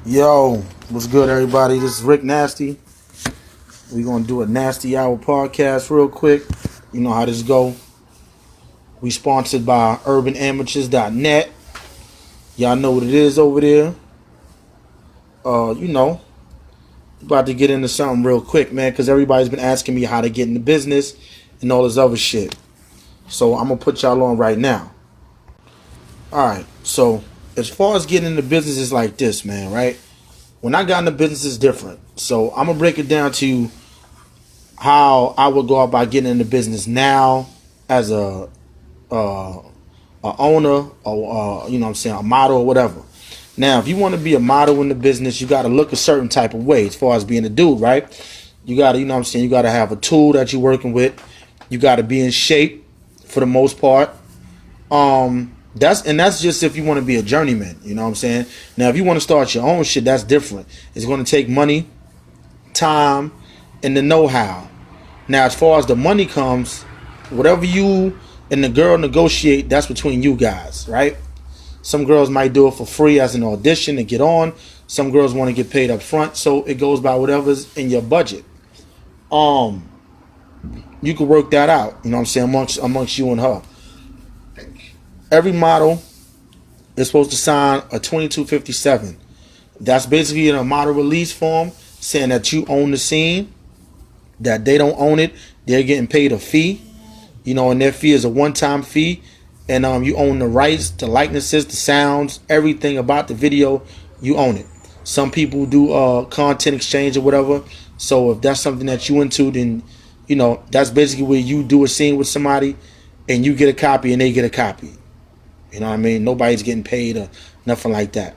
Yo, what's good, everybody? This is Rick Nasty. We're gonna do a Nasty Hour podcast real quick. You know how this go. We sponsored by UrbanAmateurs.net. Y'all know what it is over there. You know, about to get into something real quick, man, because everybody's been asking me how to get into business and all this other shit. So I'm gonna put y'all on right now. All right. So as far as getting into business is like this, man. Right? When I got into business, it's different. So I'm gonna break it down to how I would go about getting into business now as a owner or you know what I'm saying, a model or whatever. Now, if you want to be a model in the business, you got to look a certain type of way as far as being a dude, right? You got to, you know what I'm saying, you got to have a tool that you're working with. You got to be in shape for the most part. That's just if you want to be a journeyman, you know what I'm saying? Now, if you want to start your own shit, that's different. It's going to take money, time, and the know-how. Now, as far as the money comes, whatever you and the girl negotiate, that's between you guys, right? Some girls might do it for free as an audition to get on. Some girls want to get paid up front, so it goes by whatever's in your budget. You can work that out, you know what I'm saying, amongst you and her. Every model is supposed to sign a 2257. That's basically in a model release form saying that you own the scene, that they don't own it. They're getting paid a fee, you know, and their fee is a one-time fee. And you own the rights, the likenesses, the sounds, everything about the video, you own it. Some people do content exchange or whatever. So if that's something that you into, then, you know, that's basically where you do a scene with somebody and you get a copy and they get a copy. You know what I mean? Nobody's getting paid or nothing like that.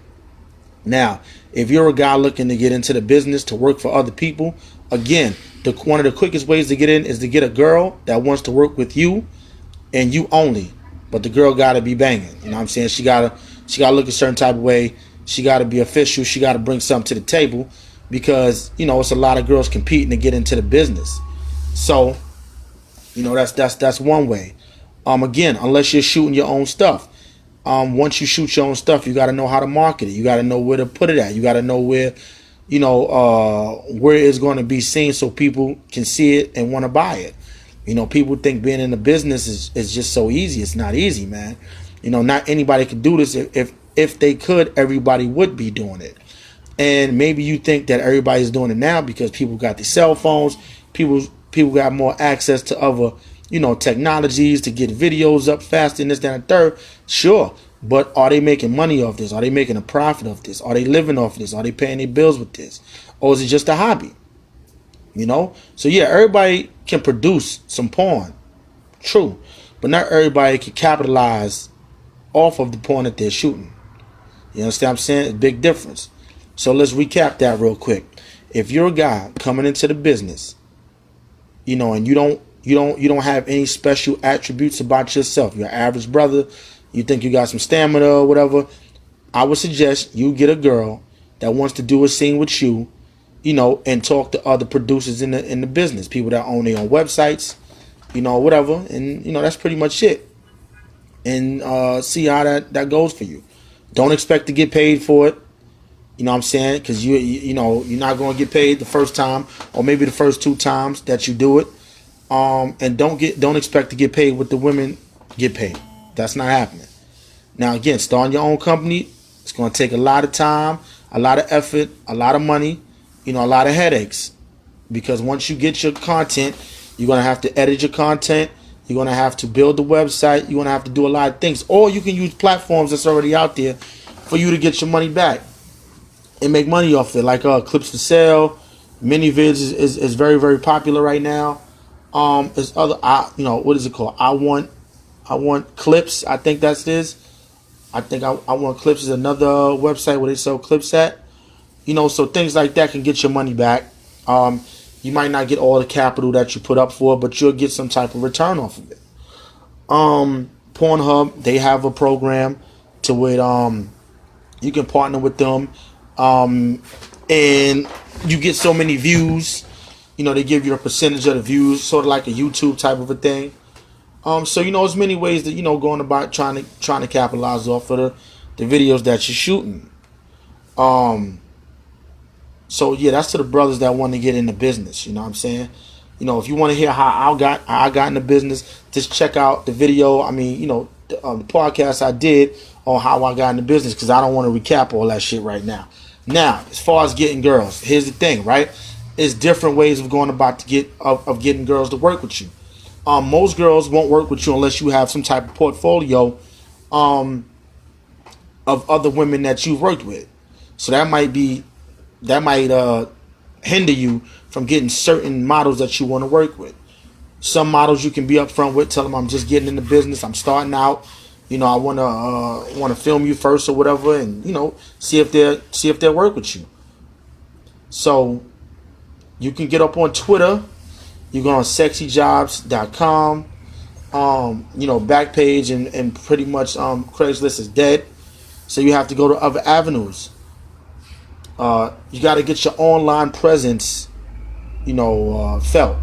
Now, if you're a guy looking to get into the business to work for other people, again, one of the quickest ways to get in is to get a girl that wants to work with you and you only. But the girl gotta be banging. You know what I'm saying? She gotta look a certain type of way. She gotta be official. She gotta bring something to the table because, you know, it's a lot of girls competing to get into the business. So, you know, that's one way. Again, unless you're shooting your own stuff. Once you shoot your own stuff, you gotta know how to market it. You gotta know where to put it at. You gotta know where, you know, where it's gonna be seen so people can see it and want to buy it. You know, people think being in the business is just so easy. It's not easy, man. You know, not anybody could do this. If they could, everybody would be doing it. And maybe you think that everybody's doing it now because people got their cell phones. People got more access to other, you know, technologies to get videos up faster and this, that, and third. Sure. But are they making money off this? Are they making a profit off this? Are they living off this? Are they paying their bills with this? Or is it just a hobby? You know? So yeah, everybody can produce some porn. True. But not everybody can capitalize off of the porn that they're shooting. You understand what I'm saying? It's a big difference. So let's recap that real quick. If you're a guy coming into the business, you know, and you don't have any special attributes about yourself, you're an average brother, you think you got some stamina or whatever, I would suggest you get a girl that wants to do a scene with you, you know, and talk to other producers in the business, people that own their own websites, you know, whatever, and you know that's pretty much it. And see how that goes for you. Don't expect to get paid for it, you know what I'm saying? Because you know you're not going to get paid the first time or maybe the first 2 times that you do it. And don't expect to get paid what the women get paid. That's not happening. Now again, starting your own company, it's going to take a lot of time, a lot of effort, a lot of money. You know, a lot of headaches, because once you get your content, you're going to have to edit your content. You're going to have to build the website. You're going to have to do a lot of things. Or you can use platforms that's already out there for you to get your money back and make money off it. Like Clips for Sale, ManyVids is very, very popular right now. There's other, you know, what is it called? I want Clips. I think that's this. I think I want Clips is another website where they sell clips at. You know, so things like that can get your money back. You might not get all the capital that you put up for, but you'll get some type of return off of it. Pornhub, they have a program to where you can partner with them, and you get so many views. You know, they give you a percentage of the views, sort of like a YouTube type of a thing. So you know, there's many ways that, you know, going about trying to capitalize off of the videos that you're shooting. So yeah, that's to the brothers that want to get into business. You know what I'm saying? You know, if you want to hear how I got into business, just check out the video. I mean, you know, the podcast I did on how I got into business, because I don't want to recap all that shit right now. Now, as far as getting girls, here's the thing, right? It's different ways of going about to get of getting girls to work with you. Most girls won't work with you unless you have some type of portfolio of other women that you've worked with. So that might hinder you from getting certain models that you want to work with. Some models you can be upfront with, tell them I'm just getting into business, I'm starting out. You know, I want to film you first or whatever, and you know, see if they'll work with you. So you can get up on Twitter. You go on sexyjobs.com. You know, Backpage and pretty much Craigslist is dead. So you have to go to other avenues. You got to get your online presence, you know, felt.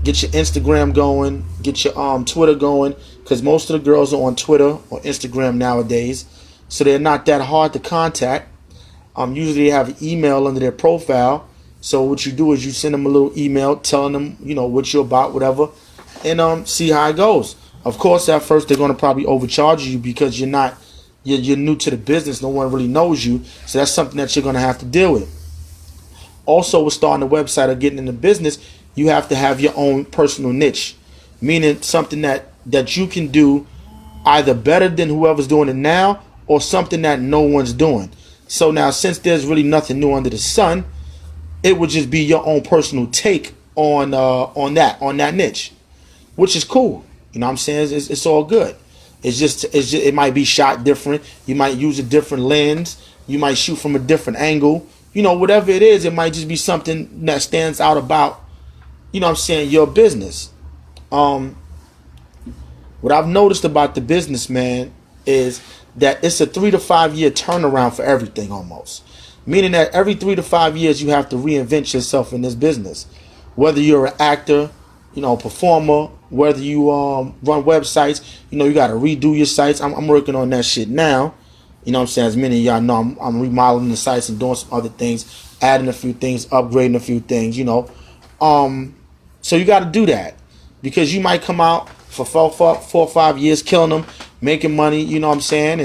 Get your Instagram going. Get your Twitter going, because most of the girls are on Twitter or Instagram nowadays, so they're not that hard to contact. Usually they have an email under their profile. So what you do is you send them a little email telling them, you know, what you're about, whatever, and see how it goes. Of course, at first they're going to probably overcharge you because you're new to the business. No one really knows you, so that's something that you're going to have to deal with. Also, with starting a website or getting into business, you have to have your own personal niche, meaning something that you can do either better than whoever's doing it now, or something that no one's doing. So now, since there's really nothing new under the sun, it would just be your own personal take on that niche, which is cool. You know what I'm saying? It's all good. It's just it might be shot different. You might use a different lens. You might shoot from a different angle. You know, whatever it is, it might just be something that stands out about, you know what I'm saying, your business. What I've noticed about the business, man, is that it's a 3 to 5 year turnaround for everything almost. Meaning that every 3 to 5 years you have to reinvent yourself in this business. Whether you're an actor, you know, performer, whether you run websites, you know, you got to redo your sites. I'm working on that shit now. You know what I'm saying? As many of y'all know, I'm remodeling the sites and doing some other things, adding a few things, upgrading a few things, you know. So you got to do that, because you might come out for 4 or 5 years killing them, making money, you know what I'm saying?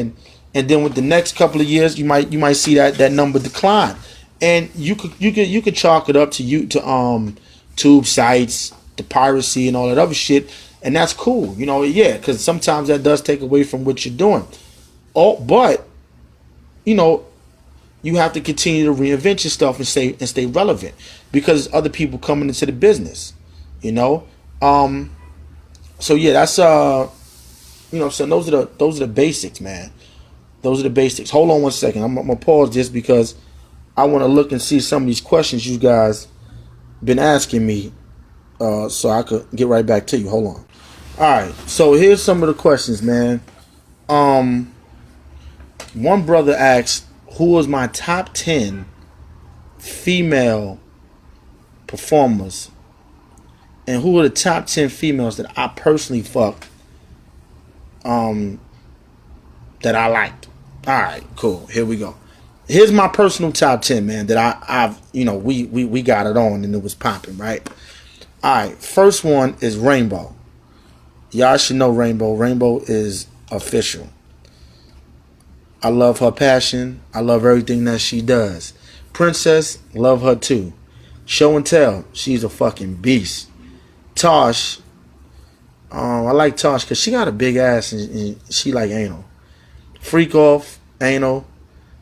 And then with the next couple of years, you might see that number decline. And you could chalk it up to tube sites, the piracy and all that other shit, and that's cool, you know, yeah, because sometimes that does take away from what you're doing. Oh, but you know, you have to continue to reinvent yourself and stay relevant, because other people coming into the business, you know. So yeah, that's you know, so those are the basics, man. Those are the basics. Hold on one second. I'm gonna pause this because I want to look and see some of these questions you guys been asking me, so I could get right back to you. Hold on. All right. So here's some of the questions, man. One brother asked, who was my top 10 female performers, and who are the top 10 females that I personally fucked, that I liked. All right, cool. Here we go. Here's my personal top 10, man, that I've you know, we got it on and it was popping, right? All right, first one is Rainbow. Y'all should know Rainbow. Rainbow is official. I love her passion. I love everything that she does. Princess, love her too. Show and Tell, she's a fucking beast. Tosh, I like Tosh because she got a big ass and she like anal. Freak Off, anal.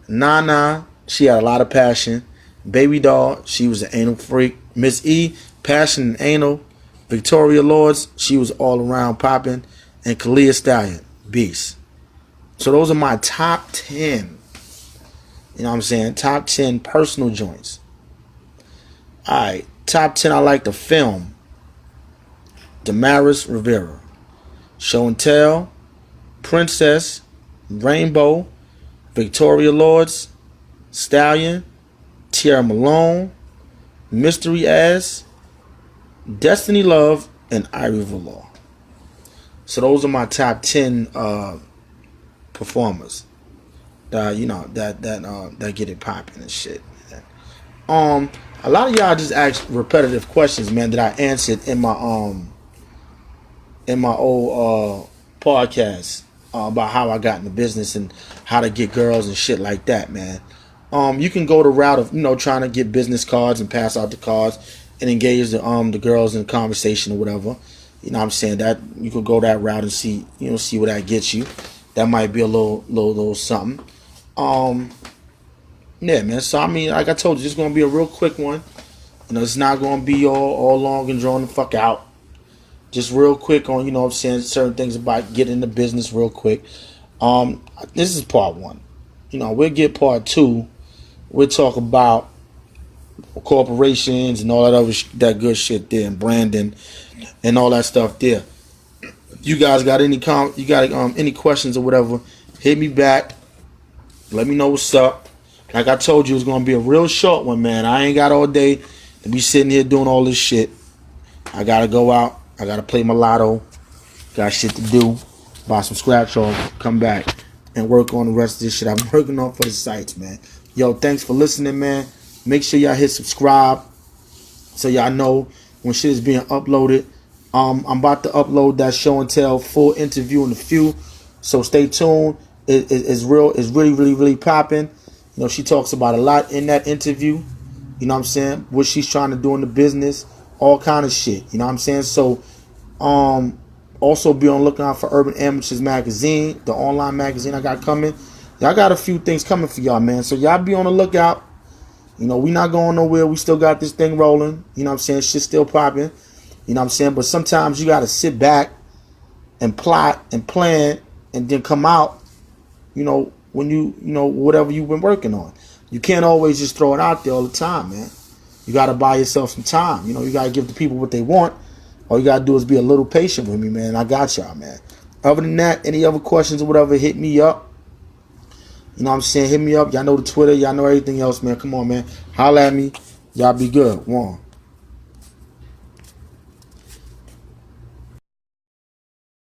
Nana, she had a lot of passion. Baby Doll, she was an anal freak. Miss E, passion and anal. Victoria Lords, she was all around popping. And Kalia Stallion, beast. So those are my top 10. You know what I'm saying? Top 10 personal joints. Alright, top 10 I like the film. Damaris Rivera. Show and Tell. Princess. Rainbow. Victoria Lords. Stallion. Tierra Malone. Mystery Ass. Destiny Love. And Ivy Valor. So those are my top 10 performers. You know, that get it popping and shit. A lot of y'all just ask repetitive questions, man, that I answered in my old podcast about how I got into business and how to get girls and shit like that, man. You can go the route of, trying to get business cards and pass out the cards and engage the girls in conversation or whatever. You know what I'm saying? That you could go that route and see where that gets you. That might be a little something. Yeah, man. So I mean, like I told you, it's gonna be a real quick one. It's not gonna be all long and drawn the fuck out. Just real quick on, what I'm saying, certain things about getting into business real quick. This is part 1. We'll get part 2. We'll talk about corporations and all that good shit there, and branding and all that stuff there. You guys got any any questions or whatever, hit me back. Let me know what's up. Like I told you, it's gonna be a real short one, man. I ain't got all day to be sitting here doing all this shit. I gotta go out. I gotta play my lotto. Got shit to do. Buy some scratch off. Come back and work on the rest of this shit I'm working on for the sites, man. Yo, thanks for listening, man. Make sure y'all hit subscribe so y'all know when shit is being uploaded. I'm about to upload that show and tell full interview in a few, so stay tuned. It's really popping. She talks about a lot in that interview. You know what I'm saying? What she's trying to do in the business, all kind of shit. You know what I'm saying? So, also be on the lookout for Urban Amateurs Magazine, the online magazine I got coming. Y'all got a few things coming for y'all, man. So y'all be on the lookout. We not going nowhere. We still got this thing rolling. You know what I'm saying? Shit's still popping. You know what I'm saying? But sometimes you got to sit back and plot and plan and then come out, when whatever you've been working on. You can't always just throw it out there all the time, man. You got to buy yourself some time. You got to give the people what they want. All you got to do is be a little patient with me, man. I got y'all, man. Other than that, any other questions or whatever, hit me up. You know what I'm saying? Hit me up. Y'all know the Twitter. Y'all know everything else, man. Come on, man. Holla at me. Y'all be good. One.